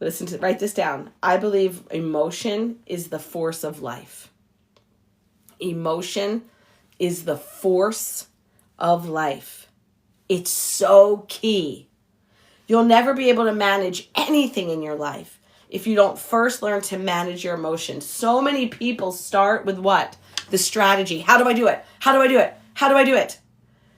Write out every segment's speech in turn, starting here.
write this down. I believe emotion is the force of life. Emotion is the force of life. It's so key. You'll never be able to manage anything in your life if you don't first learn to manage your emotions. So many people start with what? The strategy. How do I do it? How do I do it? How do I do it?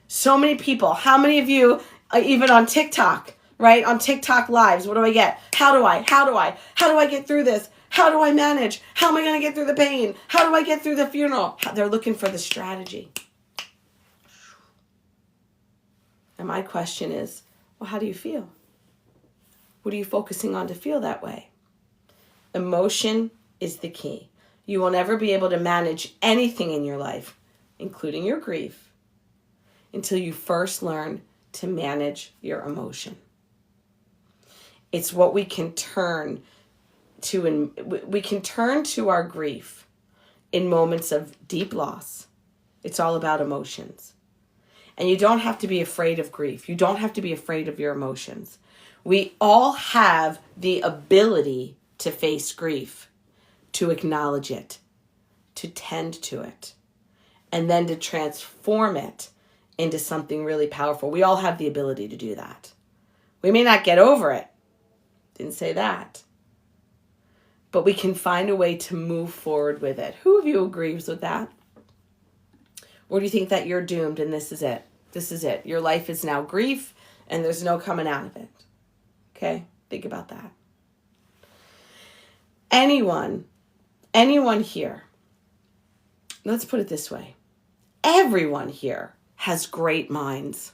So many people. How many of you, even on TikTok, right? On TikTok lives, what do I get? How do I get through this? How do I manage? How am I going to get through the pain? How do I get through the funeral? They're looking for the strategy. And my question is, well, how do you feel? What are you focusing on to feel that way? Emotion is the key. You will never be able to manage anything in your life, including your grief, until you first learn to manage your emotion. It's what we can turn to, and we can turn to our grief in moments of deep loss. It's all about emotions. And you don't have to be afraid of grief. You don't have to be afraid of your emotions. We all have the ability to face grief, to acknowledge it, to tend to it, and then to transform it into something really powerful. We all have the ability to do that. We may not get over it. Didn't say that. But we can find a way to move forward with it. Who of you agrees with that? Or do you think that you're doomed and this is it? This is it. Your life is now grief and there's no coming out of it. Okay? Think about that. Anyone here, let's put it this way. Everyone here has great minds.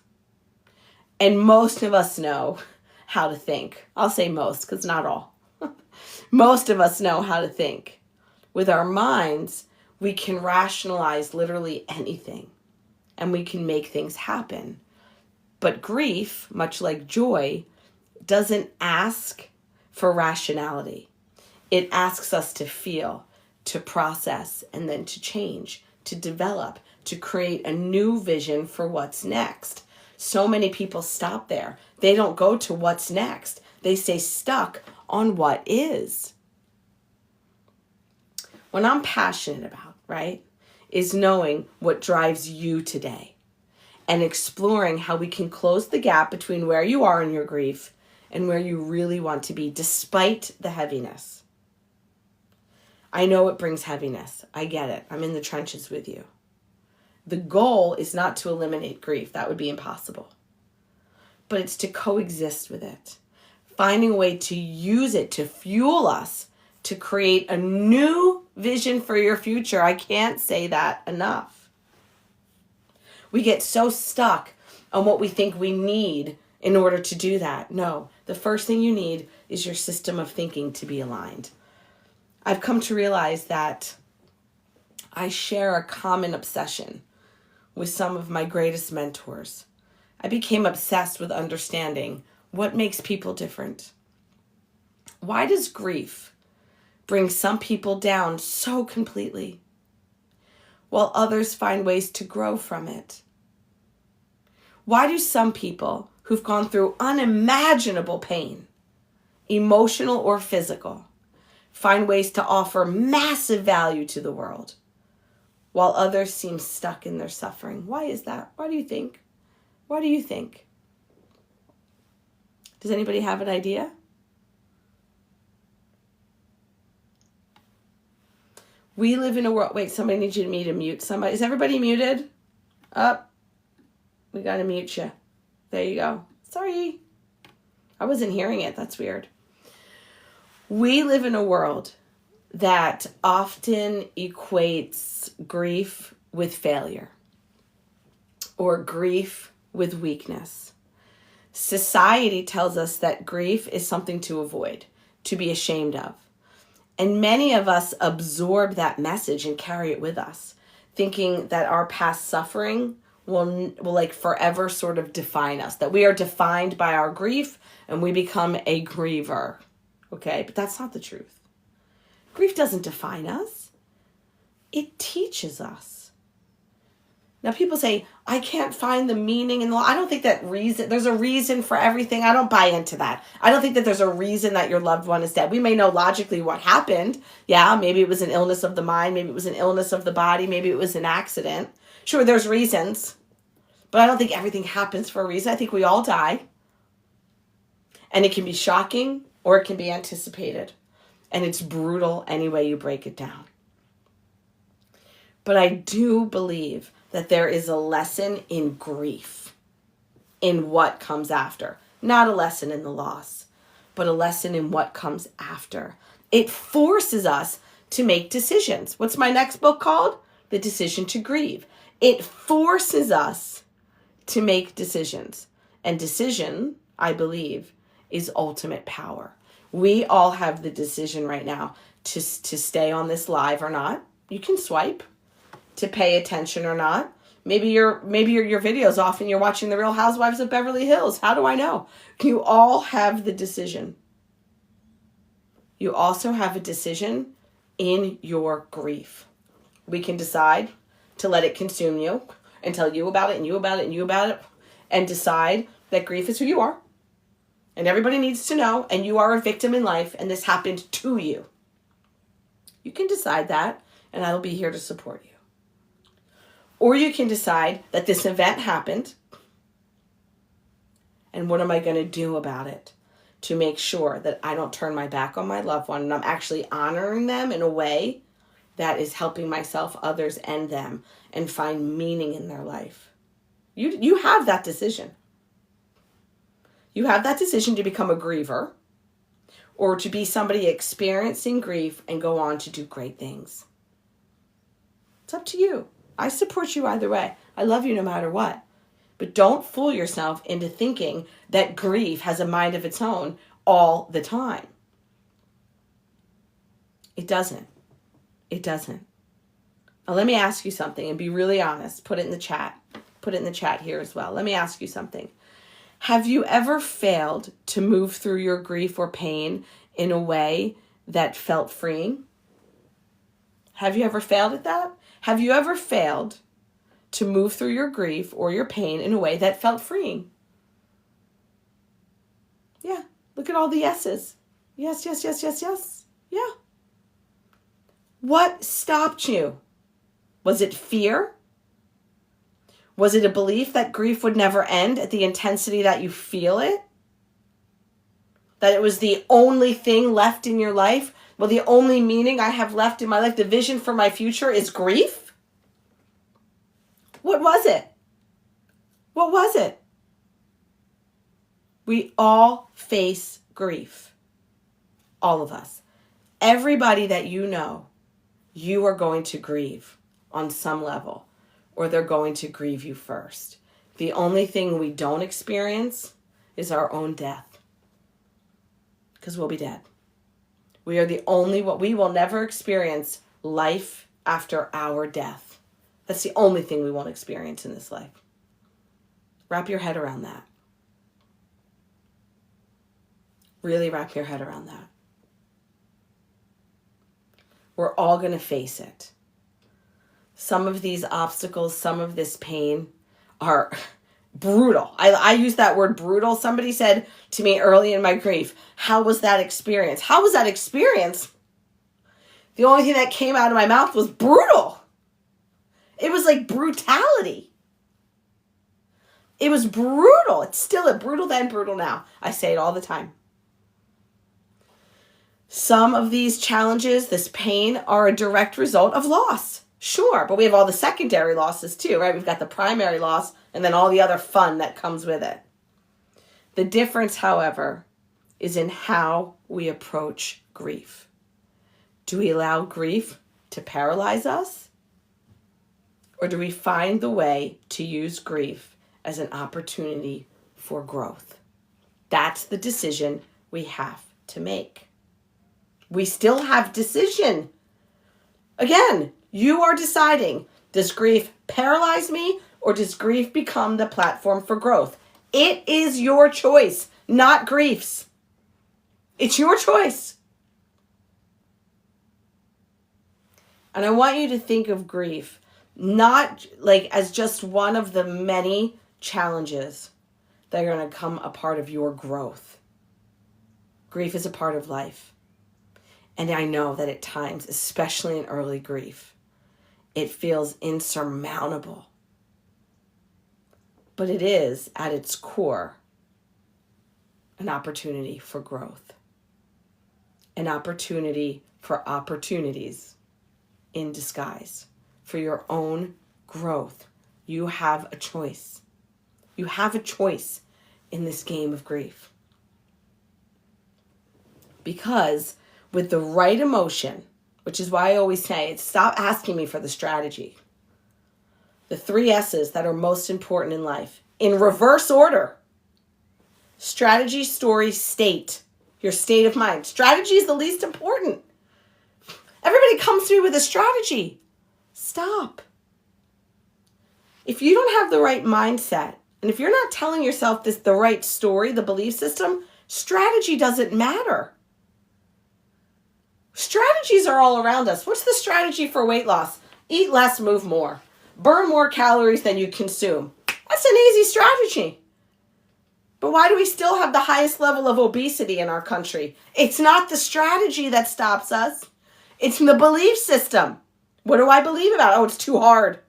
And most of us know how to think. I'll say most, because not all. Most of us know how to think. With our minds, we can rationalize literally anything. And we can make things happen. But grief, much like joy, doesn't ask for rationality. It asks us to feel, to process, and then to change, to develop, to create a new vision for what's next. So many people stop there. They don't go to what's next. They stay stuck on what is. What I'm passionate about, right, is knowing what drives you today and exploring how we can close the gap between where you are in your grief and where you really want to be, despite the heaviness. I know it brings heaviness. I get it. I'm in the trenches with you. The goal is not to eliminate grief. That would be impossible. But it's to coexist with it. Finding a way to use it to fuel us, to create a new vision for your future. I can't say that enough. We get so stuck on what we think we need in order to do that. No, the first thing you need is your system of thinking to be aligned. I've come to realize that I share a common obsession with some of my greatest mentors. I became obsessed with understanding what makes people different. Why does grief bring some people down so completely, while others find ways to grow from it? Why do some people who've gone through unimaginable pain, emotional or physical, find ways to offer massive value to the world, while others seem stuck in their suffering? Why is that? Why do you think? What do you think? Does anybody have an idea? We live in a world... Wait, somebody needs me to mute somebody. Is everybody muted? Up. We got to mute you. There you go. Sorry. I wasn't hearing it. That's weird. We live in a world that often equates grief with failure or grief with weakness. Society tells us that grief is something to avoid, to be ashamed of. And many of us absorb that message and carry it with us, thinking that our past suffering will like forever sort of define us, that we are defined by our grief and we become a griever. Okay, but that's not the truth. Grief doesn't define us. It teaches us. Now people say, I can't find the meaning in the law. I don't think that there's a reason for everything. I don't buy into that. I don't think that there's a reason that your loved one is dead. We may know logically what happened. Yeah, maybe it was an illness of the mind. Maybe it was an illness of the body. Maybe it was an accident. Sure, there's reasons. But I don't think everything happens for a reason. I think we all die. And it can be shocking or it can be anticipated. And it's brutal any way you break it down. But I do believe that there is a lesson in grief, in what comes after. Not a lesson in the loss, but a lesson in what comes after. It forces us to make decisions. What's my next book called? The Decision to Grieve. It forces us to make decisions. And decision, I believe, is ultimate power. We all have the decision right now to stay on this live or not. You can swipe. To pay attention or not. Maybe your video's off and you're watching The Real Housewives of Beverly Hills. How do I know? You all have the decision. You also have a decision in your grief. We can decide to let it consume you and tell you about it and you about it and you about it and decide that grief is who you are and everybody needs to know and you are a victim in life and this happened to you. You can decide that and I will be here to support you. Or you can decide that this event happened and what am I going to do about it to make sure that I don't turn my back on my loved one and I'm actually honoring them in a way that is helping myself, others, and them and find meaning in their life. You have that decision. You have that decision to become a griever or to be somebody experiencing grief and go on to do great things. It's up to you. I support you either way. I love you no matter what. But don't fool yourself into thinking that grief has a mind of its own all the time. It doesn't. It doesn't. Now let me ask you something and be really honest. Put it in the chat. Put it in the chat here as well. Let me ask you something. Have you ever failed to move through your grief or pain in a way that felt freeing? Have you ever failed at that? Have you ever failed to move through your grief or your pain in a way that felt freeing? Yeah. Look at all the yeses. Yes, yes, yes, yes, yes. Yeah. What stopped you? Was it fear? Was it a belief that grief would never end at the intensity that you feel it? That it was the only thing left in your life? Well, the only meaning I have left in my life, the vision for my future is grief? What was it? What was it? We all face grief. All of us. Everybody that you know, you are going to grieve on some level, or they're going to grieve you first. The only thing we don't experience is our own death, because we'll be dead. We are the only one. We will never experience life after our death. That's the only thing we won't experience in this life. Wrap your head around that. Really wrap your head around that. We're all going to face it. Some of these obstacles, some of this pain are brutal. I use that word brutal. Somebody said to me early in my grief, how was that experience? How was that experience? The only thing that came out of my mouth was brutal. It was like brutality. It was brutal. It's still a brutal then, brutal now. I say it all the time. Some of these challenges, this pain, are a direct result of loss. Sure, but we have all the secondary losses too, right? We've got the primary loss and then all the other fun that comes with it. The difference, however, is in how we approach grief. Do we allow grief to paralyze us? Or do we find the way to use grief as an opportunity for growth? That's the decision we have to make. We still have decision. Again, you are deciding, does grief paralyze me or does grief become the platform for growth? It is your choice, not grief's. It's your choice. And I want you to think of grief not like as just one of the many challenges that are going to come a part of your growth. Grief is a part of life. And I know that at times, especially in early grief, it feels insurmountable. But it is, at its core, an opportunity for growth. An opportunity for opportunities in disguise. For your own growth. You have a choice. You have a choice in this game of grief. Because with the right emotion, which is why I always say, stop asking me for the strategy. The 3 S's that are most important in life. In reverse order. Strategy, story, state. Your state of mind. Strategy is the least important. Everybody comes to me with a strategy. Stop. If you don't have the right mindset, and if you're not telling yourself the right story, the belief system, strategy doesn't matter. Strategies are all around us. What's the strategy for weight loss? Eat less, move more. Burn more calories than you consume. That's an easy strategy. But why do we still have the highest level of obesity in our country? It's not the strategy that stops us. It's the belief system. What do I believe about it? Oh, it's too hard.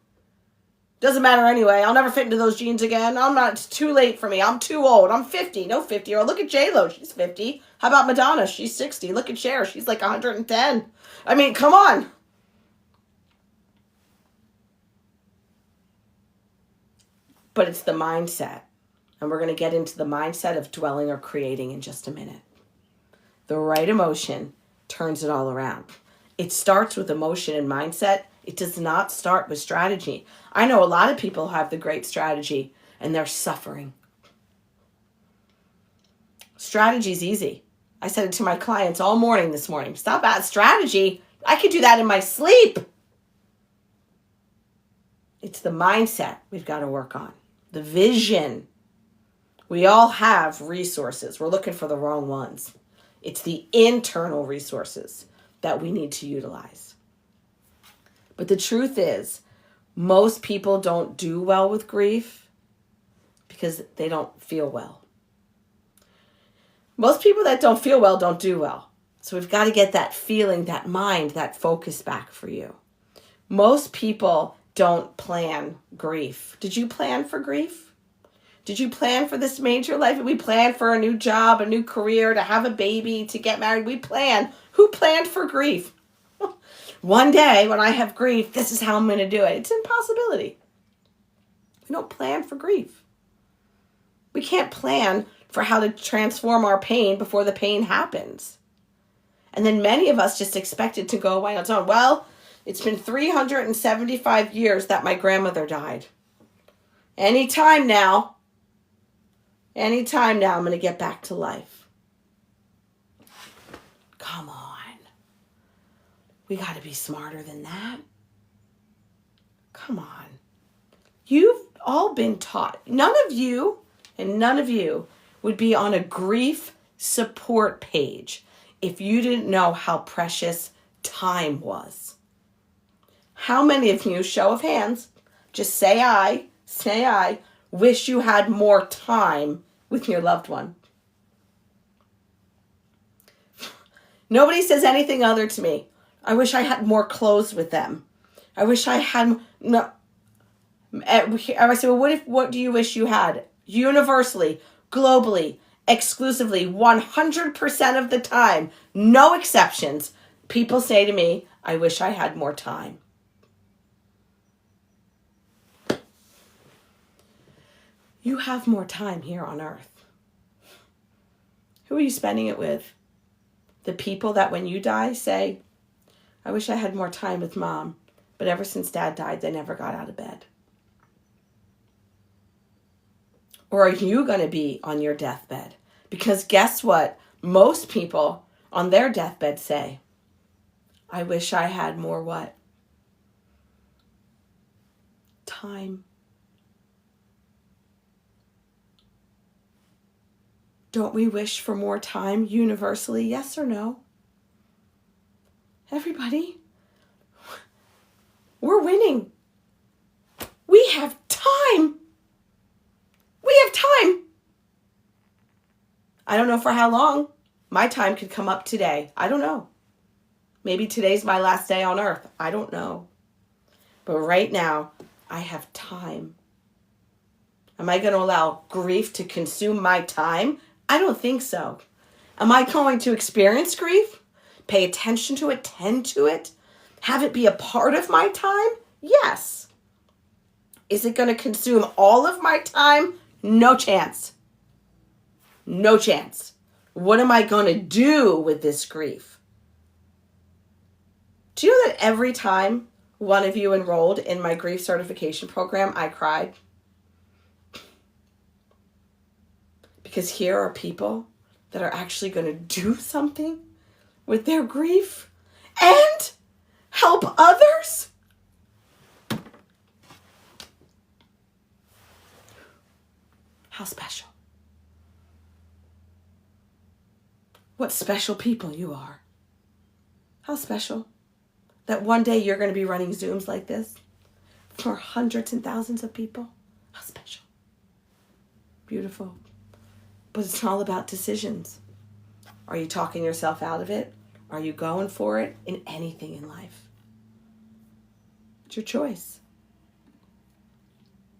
Doesn't matter anyway. I'll never fit into those jeans again. It's too late for me. I'm too old. I'm 50. No 50-year-old. Look at J-Lo. She's 50. How about Madonna? She's 60. Look at Cher. She's like 110. I mean, come on. But it's the mindset. And we're going to get into the mindset of dwelling or creating in just a minute. The right emotion turns it all around. It starts with emotion and mindset. It does not start with strategy. I know a lot of people who have the great strategy and they're suffering. Strategy's easy. I said it to my clients all morning this morning. Stop at strategy. I could do that in my sleep. It's the mindset we've got to work on. The vision. We all have resources. We're looking for the wrong ones. It's the internal resources that we need to utilize. But the truth is, most people don't do well with grief because they don't feel well. Most people that don't feel well don't do well. So we've got to get that feeling, that mind, that focus back for you. Most people don't plan grief. Did you plan for grief? Did you plan for this major life? We plan for a new job, a new career, to have a baby, to get married. We plan. Who planned for grief? One day when I have grief, this is how I'm going to do it. It's an impossibility. We don't plan for grief. We can't plan for how to transform our pain before the pain happens. And then many of us just expect it to go away on its own. Well, it's been 375 years that my grandmother died. Anytime now, I'm going to get back to life. Come on. We got to be smarter than that. Come on. You've all been taught. None of you would be on a grief support page if you didn't know how precious time was. How many of you, show of hands, just say I, wish you had more time with your loved one? Nobody says anything other to me. I wish I had more clothes with them. I wish I had no. I say, well, what do you wish you had? Universally, globally, exclusively, 100% of the time, no exceptions, people say to me, I wish I had more time. You have more time here on earth. Who are you spending it with? The people that when you die say, I wish I had more time with mom, but ever since dad died, they never got out of bed. Or are you going to be on your deathbed? Because guess what? Most people on their deathbed say, I wish I had more what? Time. Don't we wish for more time universally? Yes or no? Everybody. We're winning. We have time. We have time. I don't know for how long. My time could come up today. I don't know. Maybe today's my last day on earth. I don't know. But right now, I have time. Am I going to allow grief to consume my time? I don't think so. Am I going to experience grief? Pay attention to it, tend to it, have it be a part of my time? Yes. Is it going to consume all of my time? No chance. No chance. What am I going to do with this grief? Do you know that every time one of you enrolled in my grief certification program, I cried? Because here are people that are actually going to do something with their grief and help others. How special. What special people you are. How special that one day you're going to be running Zooms like this for hundreds and thousands of people. How special. Beautiful. But it's all about decisions. Are you talking yourself out of it? Are you going for it in anything in life? It's your choice.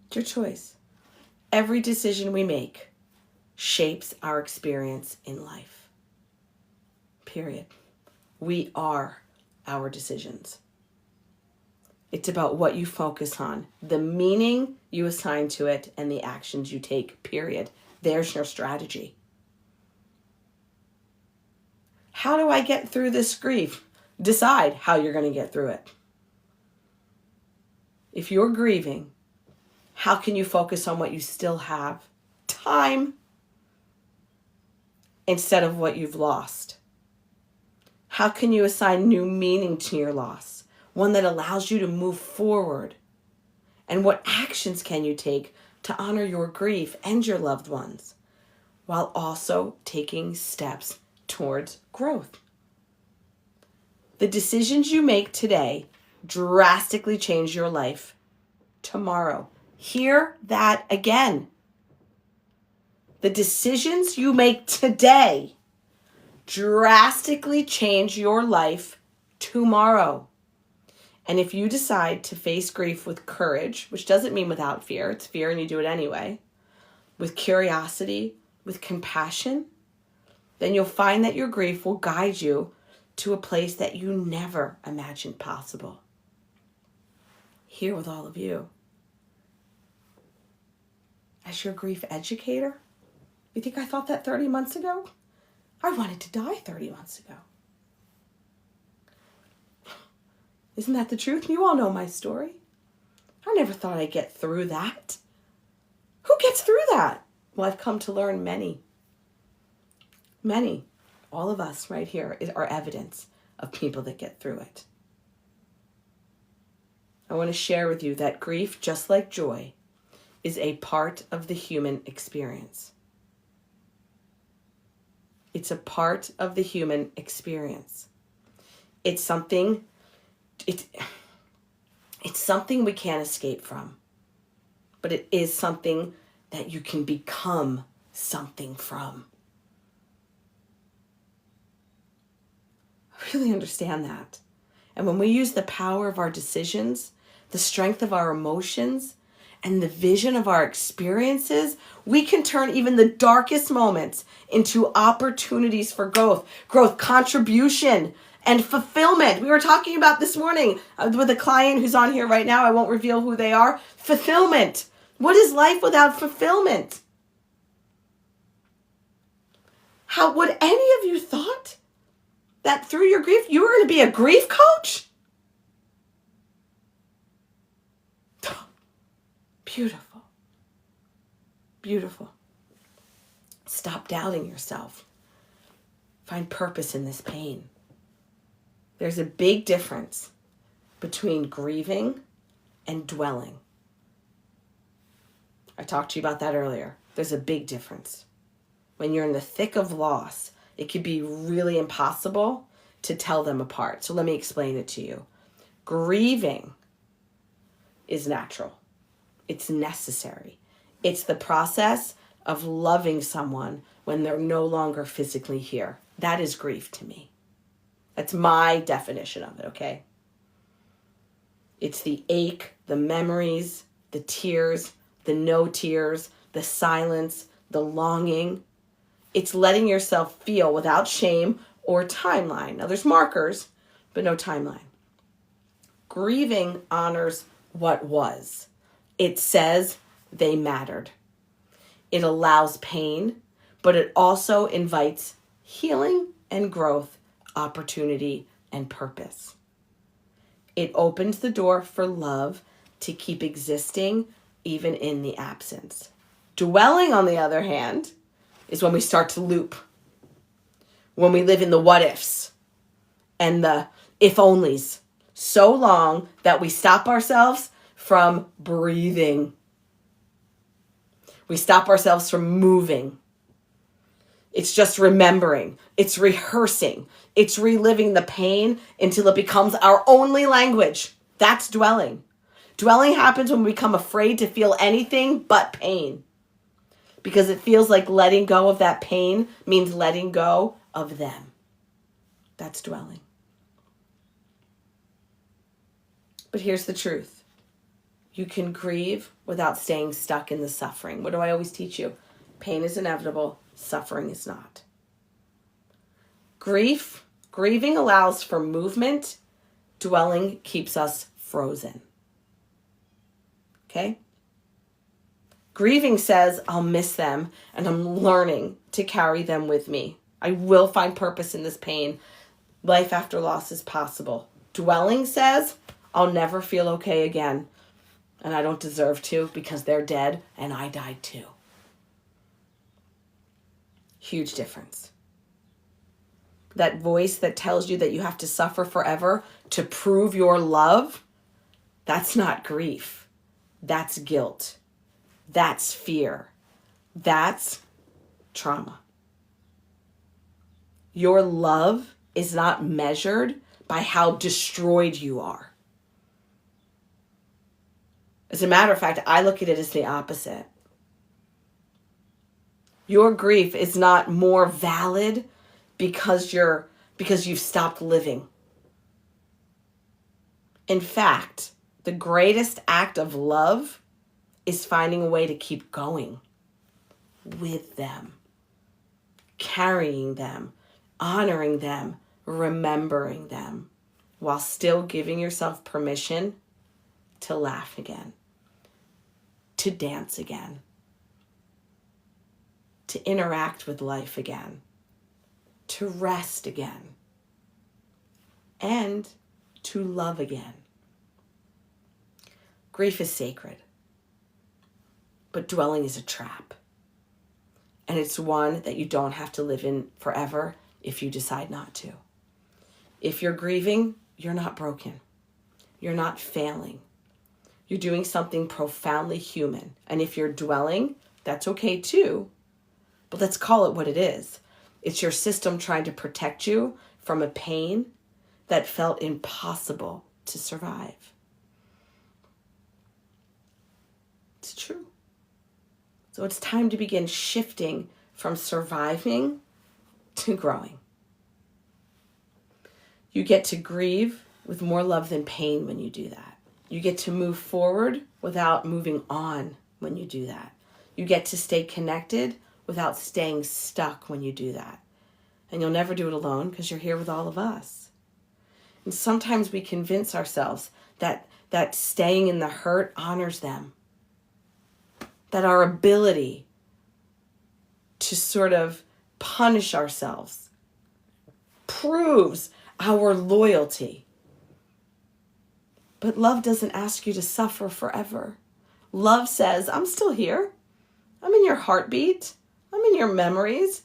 It's your choice. Every decision we make shapes our experience in life. Period. We are our decisions. It's about what you focus on, the meaning you assign to it, and the actions you take, period. There's your strategy. How do I get through this grief? Decide how you're going to get through it. If you're grieving, how can you focus on what you still have? Time. Instead of what you've lost. How can you assign new meaning to your loss? One that allows you to move forward. And what actions can you take to honor your grief and your loved ones, while also taking steps towards growth? The decisions you make today drastically change your life tomorrow. Hear that again. The decisions you make today drastically change your life tomorrow. And if you decide to face grief with courage, which doesn't mean without fear, it's fear and you do it anyway, with curiosity, with compassion, then you'll find that your grief will guide you to a place that you never imagined possible. Here with all of you. As your grief educator, you think I thought that 30 months ago? I wanted to die 30 months ago. Isn't that the truth? You all know my story. I never thought I'd get through that. Who gets through that? Well, I've come to learn many. All of us right here are evidence of people that get through it. I want to share with you that grief, just like joy, is a part of the human experience. It's a part of the human experience. It's something we can't escape from, but it is something that you can become something from. I really understand that. And when we use the power of our decisions, the strength of our emotions, and the vision of our experiences, we can turn even the darkest moments into opportunities for growth, contribution, and fulfillment. We were talking about this morning with a client who's on here right now. I won't reveal who they are. Fulfillment. What is life without fulfillment? How would any of you thought that through your grief, you were going to be a grief coach? Beautiful. Beautiful. Stop doubting yourself. Find purpose in this pain. There's a big difference between grieving and dwelling. I talked to you about that earlier. There's a big difference. When you're in the thick of loss, it can be really impossible to tell them apart. So let me explain it to you. Grieving is natural. It's necessary. It's the process of loving someone when they're no longer physically here. That is grief to me. That's my definition of it, okay? It's the ache, the memories, the tears, the no tears, the silence, the longing. It's letting yourself feel without shame or timeline. Now, there's markers, but no timeline. Grieving honors what was. It says they mattered. It allows pain, but it also invites healing and growth, opportunity and purpose. It opens the door for love to keep existing even in the absence. Dwelling, on the other hand, is when we start to loop. When we live in the what ifs and the if onlys so long that we stop ourselves from breathing. We stop ourselves from moving. It's just remembering. It's rehearsing. It's reliving the pain until it becomes our only language. That's dwelling. Dwelling happens when we become afraid to feel anything but pain. Because it feels like letting go of that pain means letting go of them. That's dwelling. But here's the truth. You can grieve without staying stuck in the suffering. What do I always teach you? Pain is inevitable. Suffering is not. Grieving allows for movement. Dwelling keeps us frozen. Okay? Grieving says, I'll miss them, and I'm learning to carry them with me. I will find purpose in this pain. Life after loss is possible. Dwelling says, I'll never feel okay again, and I don't deserve to because they're dead and I died too. Huge difference. That voice that tells you that you have to suffer forever to prove your love, that's not grief. That's guilt. That's fear. That's trauma. Your love is not measured by how destroyed you are. As a matter of fact, I look at it as the opposite. Your grief is not more valid because you've stopped living. In fact, the greatest act of love is finding a way to keep going with them, carrying them, honoring them, remembering them, while still giving yourself permission to laugh again, to dance again, to interact with life again, to rest again, and to love again. Grief is sacred, but dwelling is a trap. And it's one that you don't have to live in forever if you decide not to. If you're grieving, you're not broken. You're not failing. You're doing something profoundly human. And if you're dwelling, that's okay too. But let's call it what it is. It's your system trying to protect you from a pain that felt impossible to survive. It's true. So it's time to begin shifting from surviving to growing. You get to grieve with more love than pain when you do that. You get to move forward without moving on when you do that. You get to stay connected without staying stuck when you do that. And you'll never do it alone because you're here with all of us. And sometimes we convince ourselves that staying in the hurt honors them. That our ability to sort of punish ourselves proves our loyalty. But love doesn't ask you to suffer forever. Love says, I'm still here. I'm in your heartbeat. I'm in your memories.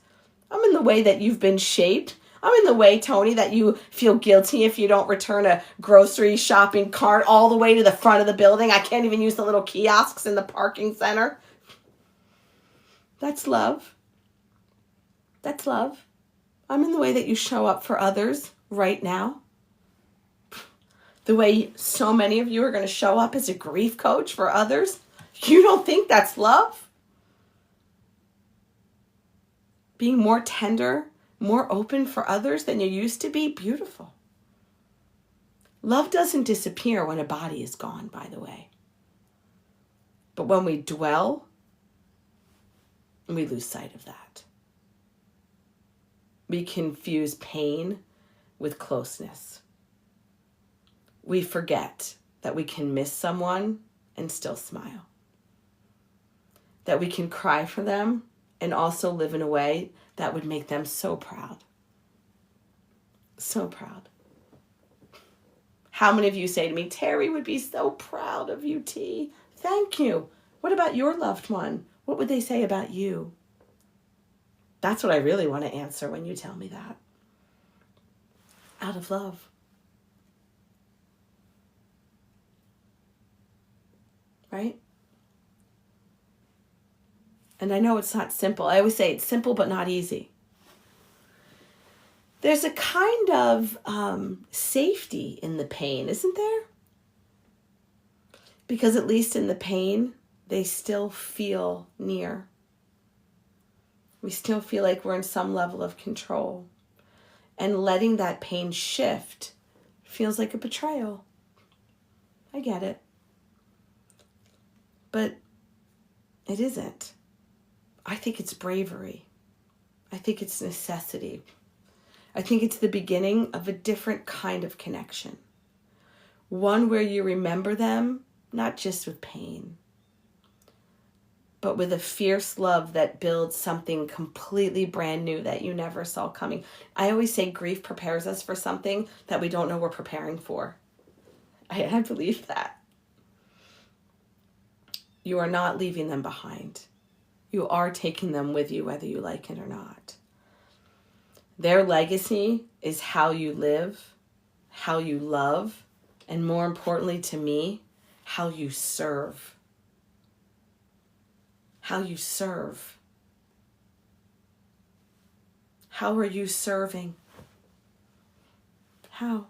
I'm in the way that you've been shaped. I'm in the way, Tony, that you feel guilty if you don't return a grocery shopping cart all the way to the front of the building. I can't even use the little kiosks in the parking center. That's love. That's love. I'm in the way that you show up for others right now. The way so many of you are going to show up as a grief coach for others You don't think that's love? Being more tender, more open for others than you used to be? Beautiful. Love doesn't disappear when a body is gone, by the way. But when we dwell, we lose sight of that. We confuse pain with closeness. We forget that we can miss someone and still smile. That we can cry for them and also live in a way that would make them so proud. So proud. How many of you say to me, Terry would be so proud of you, T. Thank you. What about your loved one? What would they say about you? That's what I really want to answer when you tell me that. Out of love. Right? And I know it's not simple. I always say it's simple but not easy. There's a kind of safety in the pain, isn't there? Because at least in the pain, they still feel near. We still feel like we're in some level of control. And letting that pain shift feels like a betrayal. I get it. But it isn't. I think it's bravery. I think it's necessity. I think it's the beginning of a different kind of connection. One where you remember them, not just with pain, but with a fierce love that builds something completely brand new that you never saw coming. I always say grief prepares us for something that we don't know we're preparing for. I believe that. You are not leaving them behind. You are taking them with you, whether you like it or not. Their legacy is how you live, how you love, and more importantly to me, how you serve. How you serve. How are you serving? How?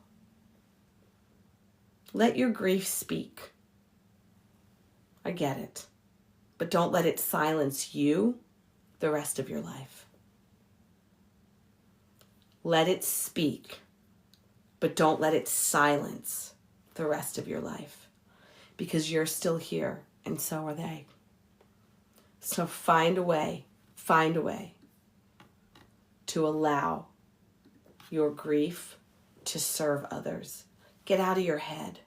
Let your grief speak. I get it. But don't let it silence you the rest of your life. Let it speak, but don't let it silence the rest of your life, because you're still here and so are they. So find a way to allow your grief to serve others. Get out of your head.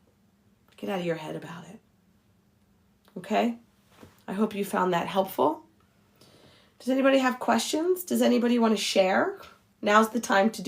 Get out of your head about it. Okay? I hope you found that helpful. Does anybody have questions? Does anybody want to share? Now's the time to do